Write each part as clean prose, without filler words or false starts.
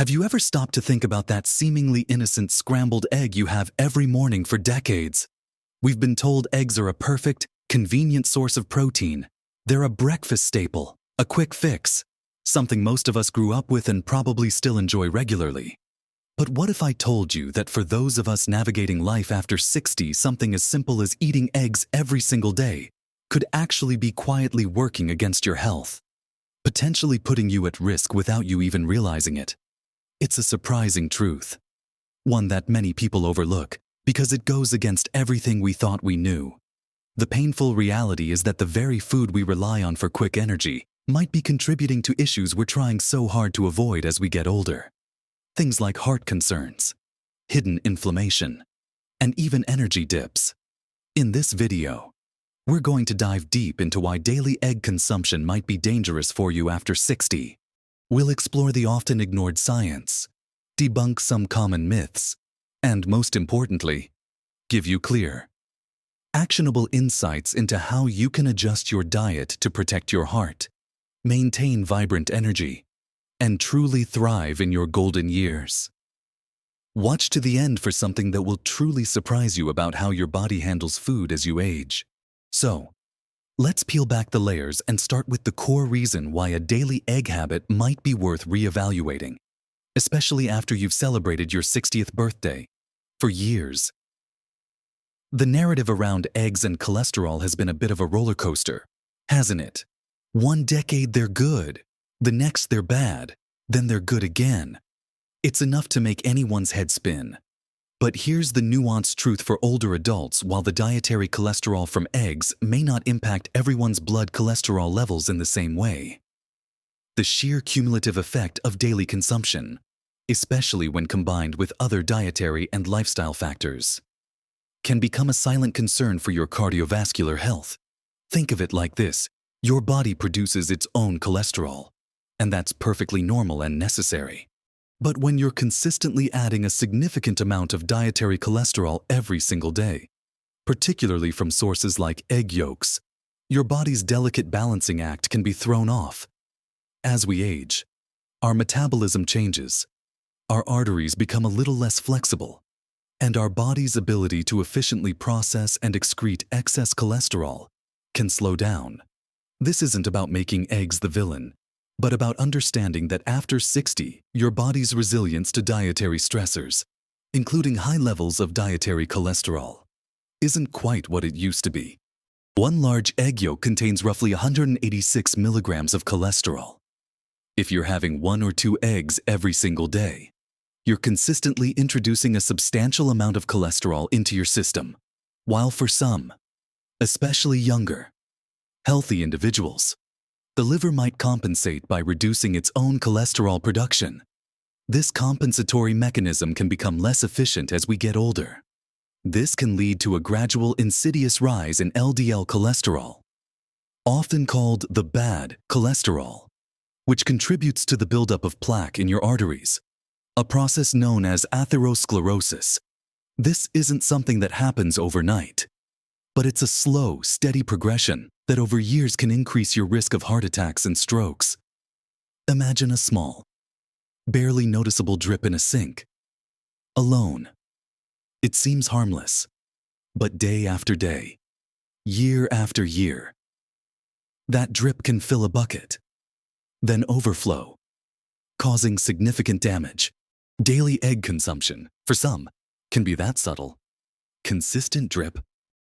Have you ever stopped to think about that seemingly innocent scrambled egg you have every morning for decades? We've been told eggs are a perfect, convenient source of protein. They're a breakfast staple, a quick fix, something most of us grew up with and probably still enjoy regularly. But what if I told you that for those of us navigating life after 60, something as simple as eating eggs every single day could actually be quietly working against your health, potentially putting you at risk without you even realizing it? It's a surprising truth, one that many people overlook because it goes against everything we thought we knew. The painful reality is that the very food we rely on for quick energy might be contributing to issues we're trying so hard to avoid as we get older. Things like heart concerns, hidden inflammation, and even energy dips. In this video, we're going to dive deep into why daily egg consumption might be dangerous for you after 60. We'll explore the often ignored science, debunk some common myths, and most importantly, give you clear, actionable insights into how you can adjust your diet to protect your heart, maintain vibrant energy, and truly thrive in your golden years. Watch to the end for something that will truly surprise you about how your body handles food as you age. So, let's peel back the layers and start with the core reason why a daily egg habit might be worth reevaluating, especially after you've celebrated your 60th birthday. For years, the narrative around eggs and cholesterol has been a bit of a roller coaster, hasn't it? One decade they're good, the next they're bad, then they're good again. It's enough to make anyone's head spin. But here's the nuanced truth for older adults: while the dietary cholesterol from eggs may not impact everyone's blood cholesterol levels in the same way, the sheer cumulative effect of daily consumption, especially when combined with other dietary and lifestyle factors, can become a silent concern for your cardiovascular health. Think of it like this: your body produces its own cholesterol, and that's perfectly normal and necessary. But when you're consistently adding a significant amount of dietary cholesterol every single day, particularly from sources like egg yolks, your body's delicate balancing act can be thrown off. As we age, our metabolism changes, our arteries become a little less flexible, and our body's ability to efficiently process and excrete excess cholesterol can slow down. This isn't about making eggs the villain, but about understanding that after 60, your body's resilience to dietary stressors, including high levels of dietary cholesterol, isn't quite what it used to be. One large egg yolk contains roughly 186 milligrams of cholesterol. If you're having 1 or 2 eggs every single day, you're consistently introducing a substantial amount of cholesterol into your system. While for some, especially younger, healthy individuals, the liver might compensate by reducing its own cholesterol production. This compensatory mechanism can become less efficient as we get older. This can lead to a gradual, insidious rise in LDL cholesterol, often called the bad cholesterol, which contributes to the buildup of plaque in your arteries, a process known as atherosclerosis. This isn't something that happens overnight, but it's a slow, steady progression that over years can increase your risk of heart attacks and strokes. Imagine a small, barely noticeable drip in a sink. Alone, it seems harmless, but day after day, year after year, that drip can fill a bucket, then overflow, causing significant damage. Daily egg consumption, for some, can be that subtle. Consistent drip.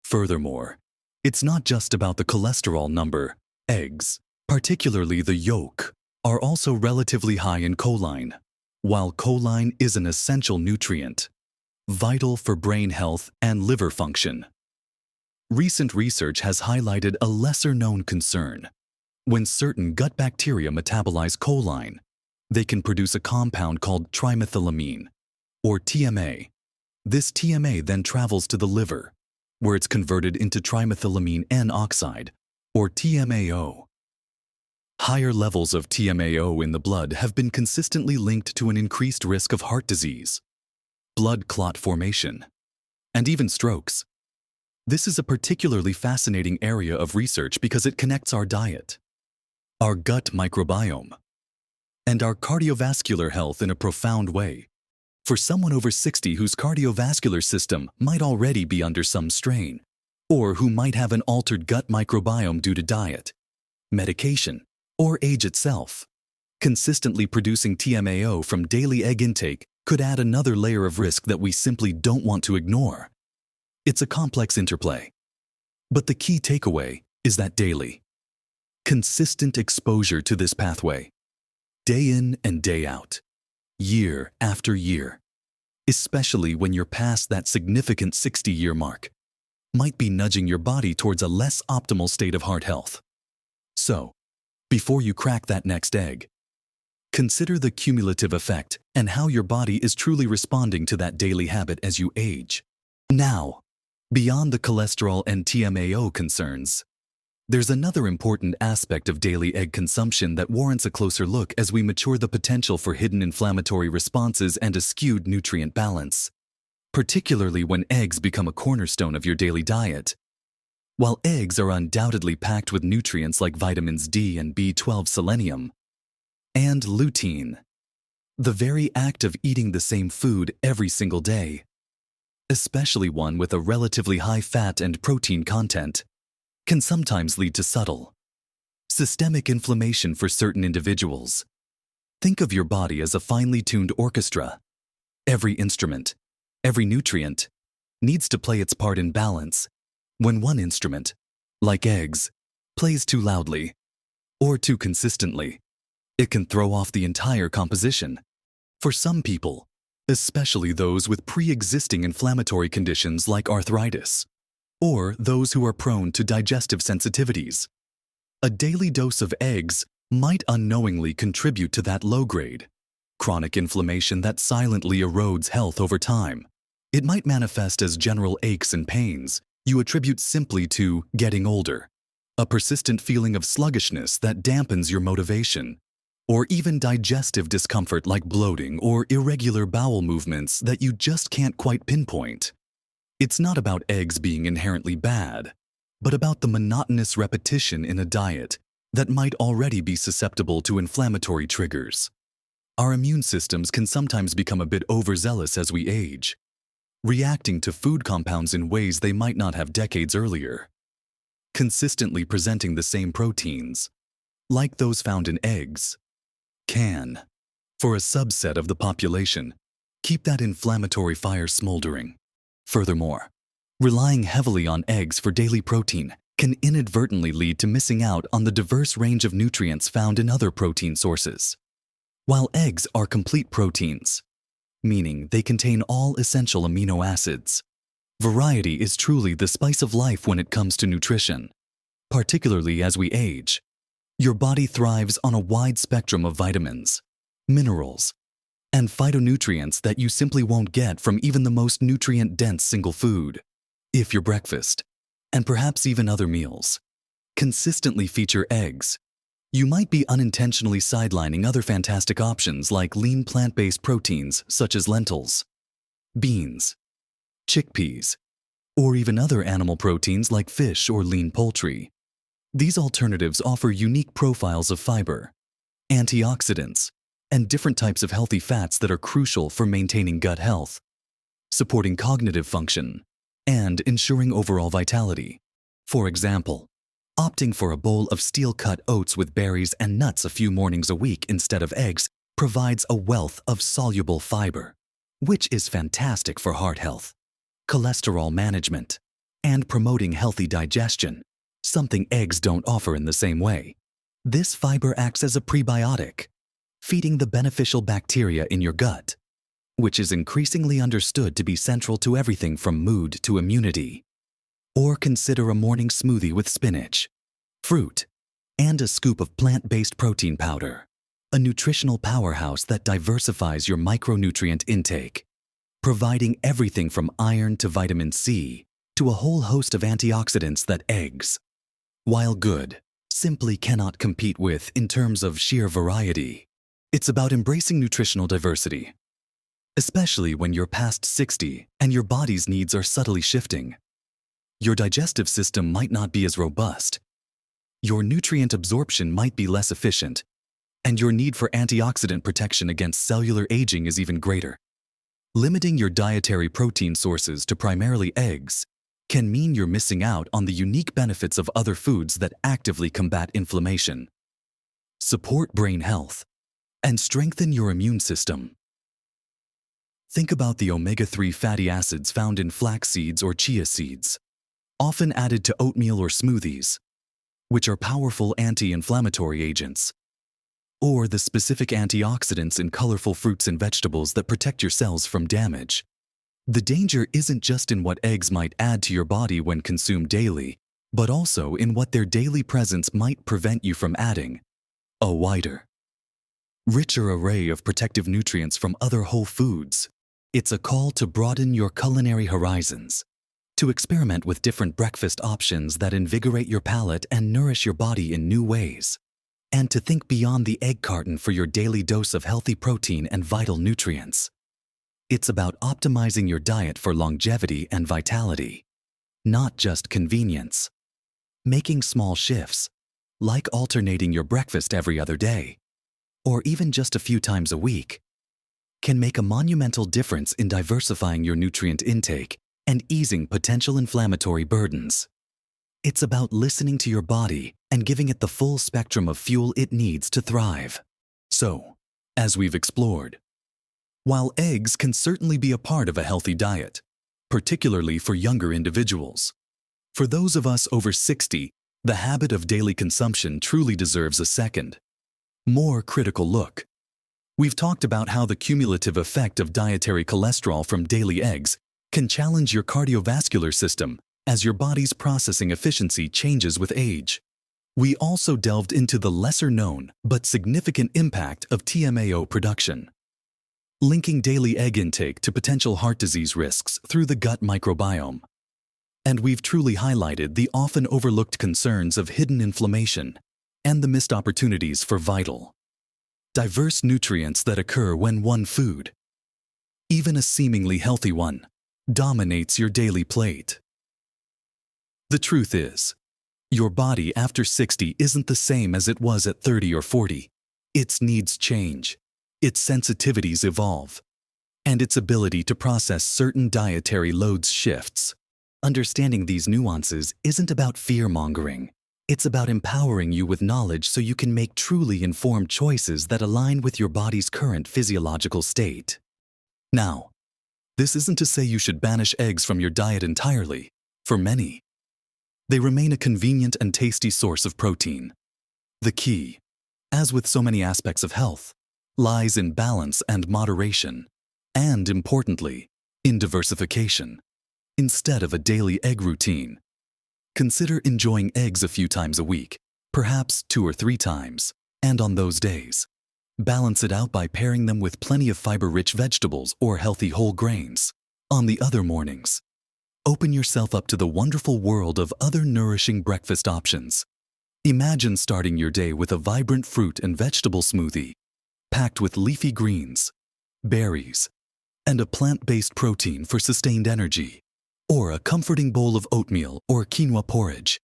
Furthermore, it's not just about the cholesterol number. Eggs, particularly the yolk, are also relatively high in choline. While choline is an essential nutrient, vital for brain health and liver function, recent research has highlighted a lesser-known concern. When certain gut bacteria metabolize choline, they can produce a compound called trimethylamine, or TMA. This TMA then travels to the liver, where it's converted into trimethylamine N-oxide, or TMAO. Higher levels of TMAO in the blood have been consistently linked to an increased risk of heart disease, blood clot formation, and even strokes. This is a particularly fascinating area of research because it connects our diet, our gut microbiome, and our cardiovascular health in a profound way. For someone over 60 whose cardiovascular system might already be under some strain, or who might have an altered gut microbiome due to diet, medication, or age itself, consistently producing TMAO from daily egg intake could add another layer of risk that we simply don't want to ignore. It's a complex interplay. But the key takeaway is that daily, consistent exposure to this pathway, day in and day out, year after year, especially when you're past that significant 60-year mark, might be nudging your body towards a less optimal state of heart health. So, before you crack that next egg, consider the cumulative effect and how your body is truly responding to that daily habit as you age. Now, beyond the cholesterol and TMAO concerns, there's another important aspect of daily egg consumption that warrants a closer look as we mature: the potential for hidden inflammatory responses and a skewed nutrient balance, particularly when eggs become a cornerstone of your daily diet. While eggs are undoubtedly packed with nutrients like vitamins D and B12, selenium, and lutein, the very act of eating the same food every single day, especially one with a relatively high fat and protein content, can sometimes lead to subtle, systemic inflammation for certain individuals. Think of your body as a finely tuned orchestra. Every instrument, every nutrient, needs to play its part in balance. When one instrument, like eggs, plays too loudly or too consistently, it can throw off the entire composition. For some people, especially those with pre-existing inflammatory conditions like arthritis, or those who are prone to digestive sensitivities, a daily dose of eggs might unknowingly contribute to that low-grade, chronic inflammation that silently erodes health over time. It might manifest as general aches and pains you attribute simply to getting older, a persistent feeling of sluggishness that dampens your motivation, or even digestive discomfort like bloating or irregular bowel movements that you just can't quite pinpoint. It's not about eggs being inherently bad, but about the monotonous repetition in a diet that might already be susceptible to inflammatory triggers. Our immune systems can sometimes become a bit overzealous as we age, reacting to food compounds in ways they might not have decades earlier. Consistently presenting the same proteins, like those found in eggs, can, for a subset of the population, keep that inflammatory fire smoldering. Furthermore, relying heavily on eggs for daily protein can inadvertently lead to missing out on the diverse range of nutrients found in other protein sources. While eggs are complete proteins, meaning they contain all essential amino acids, variety is truly the spice of life when it comes to nutrition. Particularly as we age, your body thrives on a wide spectrum of vitamins, minerals, and phytonutrients that you simply won't get from even the most nutrient-dense single food. If your breakfast, and perhaps even other meals, consistently feature eggs, you might be unintentionally sidelining other fantastic options like lean plant-based proteins such as lentils, beans, chickpeas, or even other animal proteins like fish or lean poultry. These alternatives offer unique profiles of fiber, antioxidants, and different types of healthy fats that are crucial for maintaining gut health, supporting cognitive function, and ensuring overall vitality. For example, opting for a bowl of steel-cut oats with berries and nuts a few mornings a week instead of eggs provides a wealth of soluble fiber, which is fantastic for heart health, cholesterol management, and promoting healthy digestion, something eggs don't offer in the same way. This fiber acts as a prebiotic, feeding the beneficial bacteria in your gut, which is increasingly understood to be central to everything from mood to immunity. Or consider a morning smoothie with spinach, fruit, and a scoop of plant-based protein powder, a nutritional powerhouse that diversifies your micronutrient intake, providing everything from iron to vitamin C to a whole host of antioxidants that eggs, while good, simply cannot compete with in terms of sheer variety. It's about embracing nutritional diversity, especially when you're past 60 and your body's needs are subtly shifting. Your digestive system might not be as robust, your nutrient absorption might be less efficient, and your need for antioxidant protection against cellular aging is even greater. Limiting your dietary protein sources to primarily eggs can mean you're missing out on the unique benefits of other foods that actively combat inflammation, support brain health, and strengthen your immune system. Think about the omega-3 fatty acids found in flax seeds or chia seeds, often added to oatmeal or smoothies, which are powerful anti-inflammatory agents, or the specific antioxidants in colorful fruits and vegetables that protect your cells from damage. The danger isn't just in what eggs might add to your body when consumed daily, but also in what their daily presence might prevent you from adding. A wider, richer array of protective nutrients from other whole foods. It's a call to broaden your culinary horizons, to experiment with different breakfast options that invigorate your palate and nourish your body in new ways, and to think beyond the egg carton for your daily dose of healthy protein and vital nutrients. It's about optimizing your diet for longevity and vitality, not just convenience. Making small shifts, like alternating your breakfast every other day, or even just a few times a week, can make a monumental difference in diversifying your nutrient intake and easing potential inflammatory burdens. It's about listening to your body and giving it the full spectrum of fuel it needs to thrive. So, as we've explored, while eggs can certainly be a part of a healthy diet, particularly for younger individuals, for those of us over 60, the habit of daily consumption truly deserves a second, more critical look. We've talked about how the cumulative effect of dietary cholesterol from daily eggs can challenge your cardiovascular system as your body's processing efficiency changes with age. We also delved into the lesser-known but significant impact of TMAO production, linking daily egg intake to potential heart disease risks through the gut microbiome. And we've truly highlighted the often overlooked concerns of hidden inflammation and the missed opportunities for vital, diverse nutrients that occur when one food, even a seemingly healthy one, dominates your daily plate. The truth is, your body after 60 isn't the same as it was at 30 or 40. Its needs change, its sensitivities evolve, and its ability to process certain dietary loads shifts. Understanding these nuances isn't about fear-mongering. It's about empowering you with knowledge so you can make truly informed choices that align with your body's current physiological state. Now, this isn't to say you should banish eggs from your diet entirely. For many, they remain a convenient and tasty source of protein. The key, as with so many aspects of health, lies in balance and moderation, and importantly, in diversification. Instead of a daily egg routine, consider enjoying eggs a few times a week, perhaps 2 or 3 times, and on those days, balance it out by pairing them with plenty of fiber-rich vegetables or healthy whole grains. On the other mornings, open yourself up to the wonderful world of other nourishing breakfast options. Imagine starting your day with a vibrant fruit and vegetable smoothie, packed with leafy greens, berries, and a plant-based protein for sustained energy, or a comforting bowl of oatmeal or quinoa porridge,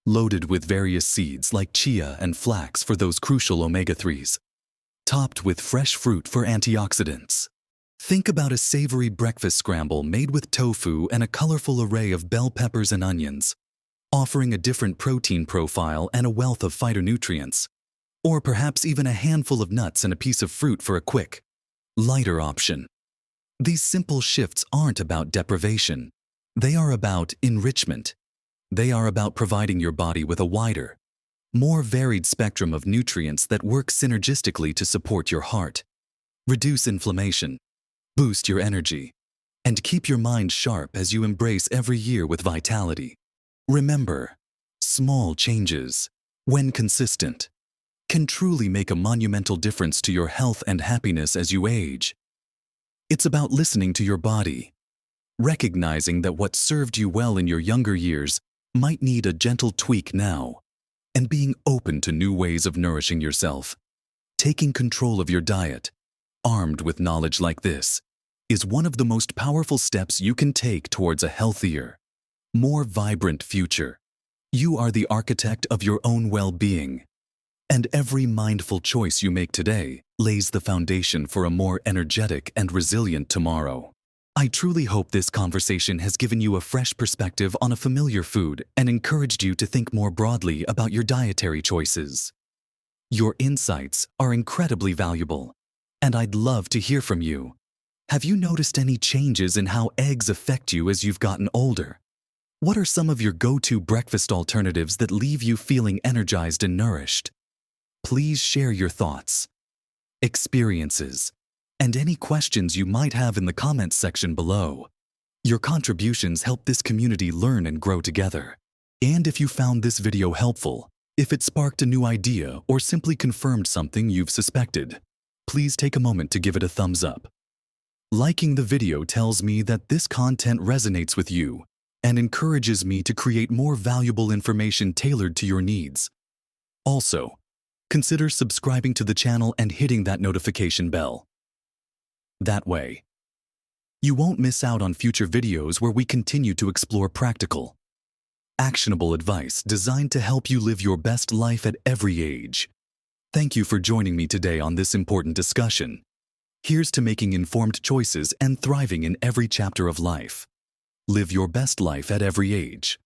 loaded with various seeds like chia and flax for those crucial omega-3s, topped with fresh fruit for antioxidants. Think about a savory breakfast scramble made with tofu and a colorful array of bell peppers and onions, offering a different protein profile and a wealth of phytonutrients, or perhaps even a handful of nuts and a piece of fruit for a quick, lighter option. These simple shifts aren't about deprivation. They are about enrichment. They are about providing your body with a wider, more varied spectrum of nutrients that work synergistically to support your heart, reduce inflammation, boost your energy, and keep your mind sharp as you embrace every year with vitality. Remember, small changes, when consistent, can truly make a monumental difference to your health and happiness as you age. It's about listening to your body, recognizing that what served you well in your younger years might need a gentle tweak now, and being open to new ways of nourishing yourself. Taking control of your diet, armed with knowledge like this, is one of the most powerful steps you can take towards a healthier, more vibrant future. You are the architect of your own well-being, And every mindful choice you make today lays the foundation for a more energetic and resilient tomorrow. I truly hope this conversation has given you a fresh perspective on a familiar food and encouraged you to think more broadly about your dietary choices. Your insights are incredibly valuable, and I'd love to hear from you. Have you noticed any changes in how eggs affect you as you've gotten older? What are some of your go-to breakfast alternatives that leave you feeling energized and nourished? Please share your thoughts, experiences, and any questions you might have in the comments section below. Your contributions help this community learn and grow together. And if you found this video helpful, if it sparked a new idea or simply confirmed something you've suspected, please take a moment to give it a thumbs up. Liking the video tells me that this content resonates with you and encourages me to create more valuable information tailored to your needs. Also, consider subscribing to the channel and hitting that notification bell. That way, you won't miss out on future videos where we continue to explore practical, actionable advice designed to help you live your best life at every age. Thank you for joining me today on this important discussion. Here's to making informed choices and thriving in every chapter of life. Live your best life at every age.